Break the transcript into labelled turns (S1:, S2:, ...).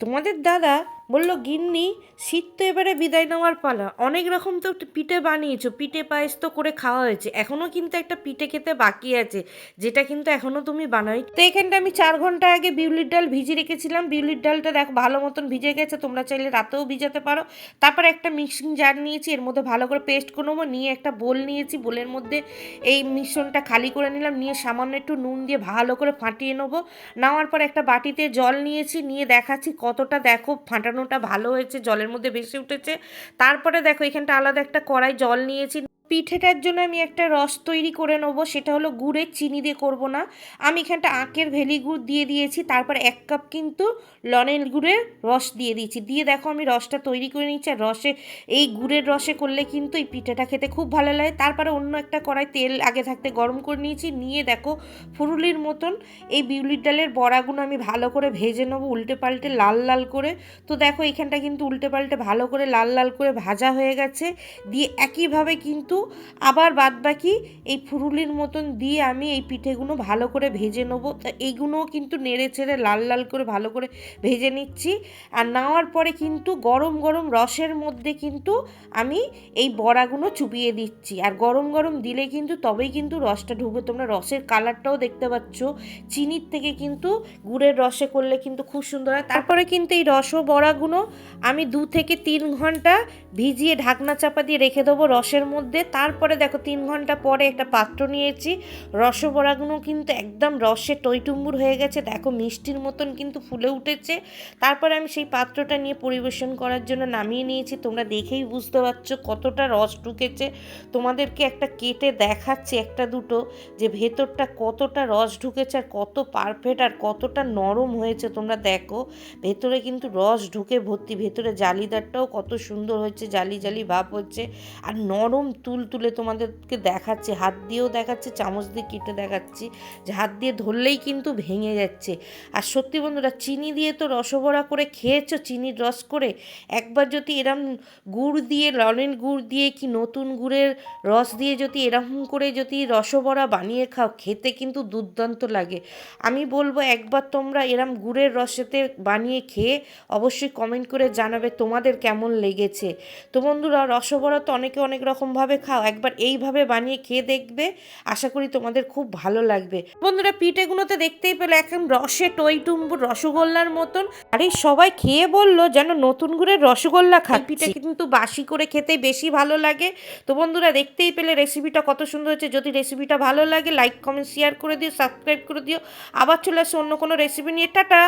S1: তোমাদের দাদা বলল, গিন্নি শীত তো এবারে বিদায় নেওয়ার পালা, অনেক রকম তো পিঠে বানিয়েছো, পিঠে পায়েস তো করে খাওয়া হয়েছে, এখনও কিন্তু একটা পিঠে খেতে বাকি আছে, যেটা কিন্তু এখনও তুমি বানাই। তো এখানটা আমি 4 ঘন্টা আগে বিউলির ডাল ভিজিয়ে রেখেছিলাম। বিউলির ডালটা দেখো ভালো মতন ভিজে গেছে, তোমরা চাইলে রাতেও ভিজাতে পারো। তারপরে একটা মিক্সিং জার নিয়েছি, এর মধ্যে ভালো করে পেস্ট করে নেবো। নিয়ে একটা বোল নিয়েছি, বোলের মধ্যে এই মিশ্রণটা খালি করে নিলাম, নিয়ে সামান্য একটু নুন দিয়ে ভালো করে ফাটিয়ে নেবো। নেওয়ার পর একটা বাটিতে জল নিয়েছি, নিয়ে দেখাচ্ছি কতটা দেখো ফাটানোটা ভালো হয়েছে, জলের মধ্যে ভেসে উঠেছে। তারপরে দেখো এখানটা আলাদা একটা কড়াই জল নিয়েছি। পিঠেটার জন্য আমি একটা রস তৈরি করে নেবো, সেটা হলো গুড়ের, চিনি দিয়ে করব না। আমি এখানটা আখের ভেলি গুড় দিয়ে দিয়েছি, তারপর 1 কাপ কিন্তু লনেল গুড়ের রস দিয়ে দিয়েছি। দিয়ে দেখো আমি রসটা তৈরি করে নিচ্ছি। আর রসে, এই গুড়ের রসে করলে কিন্তু এই পিঠেটা খেতে খুব ভালো লাগে। তারপরে অন্য একটা কড়াই তেল আগে থাকতে গরম করে নিয়েছি, নিয়ে দেখো ফুরুলির মতন এই বিউলির ডালের বড়াগুলো আমি ভালো করে ভেজে নেবো, উল্টে পাল্টে লাল লাল করে। তো দেখো এখানটা কিন্তু উল্টে পাল্টে ভালো করে লাল লাল করে ভাজা হয়ে গেছে। দিয়ে একইভাবে কিন্তু আবার বাদবাকি এই ফুরুলির মতন দিয়ে আমি এই পিঠেগুলো ভালো করে ভেজে নেবো। তা এইগুলোও কিন্তু নেড়ে চেড়ে লাল লাল করে ভালো করে ভেজে নিচ্ছি। আর নেওয়ার পরে কিন্তু গরম গরম রসের মধ্যে কিন্তু আমি এই বড়াগুলো চুবিয়ে দিচ্ছি। আর গরম গরম দিলে কিন্তু তবেই কিন্তু রসটা ঢুকবে। তোমরা রসের কালারটাও দেখতে পাচ্ছ, চিনির থেকে কিন্তু গুড়ের রসে করলে কিন্তু খুব সুন্দর হয়। তারপরে কিন্তু এই রস বড়াগুলো আমি 2 থেকে 3 ঘন্টা ভিজিয়ে ঢাকনা চাপা দিয়ে রেখে দেবো রসের মধ্যে। তারপরে দেখো 3 ঘন্টা পরে একটা পাত্র নিয়েছি, রসবড়াগুলো কিন্তু একদম রসে টইটুম্বুর হয়ে গেছে, দেখো মিষ্টির মতন কিন্তু ফুলে উঠেছে। তারপরে আমি সেই পাত্রটা নিয়ে পরিবেশন করার জন্য নামিয়ে নিয়েছি। তোমরা দেখেই বুঝতে পারছো কতটা রস ঢুকেছে। তোমাদেরকে একটা কেটে দেখাচ্ছি একটা দুটো, যে ভেতরটা কতটা রস ঢুকেছে আর কত পারফেক্ট আর কতটা নরম হয়েছে। তোমরা দেখো ভেতরে কিন্তু রস ঢুকে ভর্তি, ভেতরে জালিদারটাও কত সুন্দর হয়েছে, জালি জালি ভাব হচ্ছে আর নরম তুল তুলে। তোমাদেরকে দেখাচ্ছি, হাত দিয়েও দেখাচ্ছি, চামচ দিয়ে কেটে দেখাচ্ছি, যে হাত দিয়ে ধরলেই কিন্তু ভেঙে যাচ্ছে। আর সত্যি বন্ধুরা, চিনি দিয়ে তো রসবড়া করে খেয়েছো, চিনির রস করে। একবার যদি এরম গুড় দিয়ে, ললেন গুড় দিয়ে কি নতুন গুড়ের রস দিয়ে যদি এরকম করে যদি রসবড়া বানিয়ে খাও, খেতে কিন্তু দুর্দান্ত লাগে। আমি বলবো একবার তোমরা এরম গুড়ের রসেতে বানিয়ে খেয়ে অবশ্যই কমেন্ট করে জানাবে তোমাদের কেমন লেগেছে। তো বন্ধুরা, রসবড়া তো অনেকে অনেক রকমভাবে খাও, একবার এইভাবে বানিয়ে খেয়ে দেখবে, আশা করি তোমাদের খুব ভালো লাগবে। বন্ধুরা, পিঠেগুলোতে দেখতেই পেলে একদম রসে টইটুম্বুর রসগোল্লার মতন। আর এই সবাই খেয়ে বললো যেন নতুন গুড়ের রসগোল্লা খাচ্ছি। পিঠে কিন্তু বাসি করে খেতে বেশি ভালো লাগে। তো বন্ধুরা, দেখতেই পেলে রেসিপিটা কত সুন্দর হয়েছে। যদি রেসিপিটা ভালো লাগে লাইক কমেন্ট শেয়ার করে দিও, সাবস্ক্রাইব করে দিও। আবার চলে আসো অন্য কোনো রেসিপি নিয়ে। টাটা।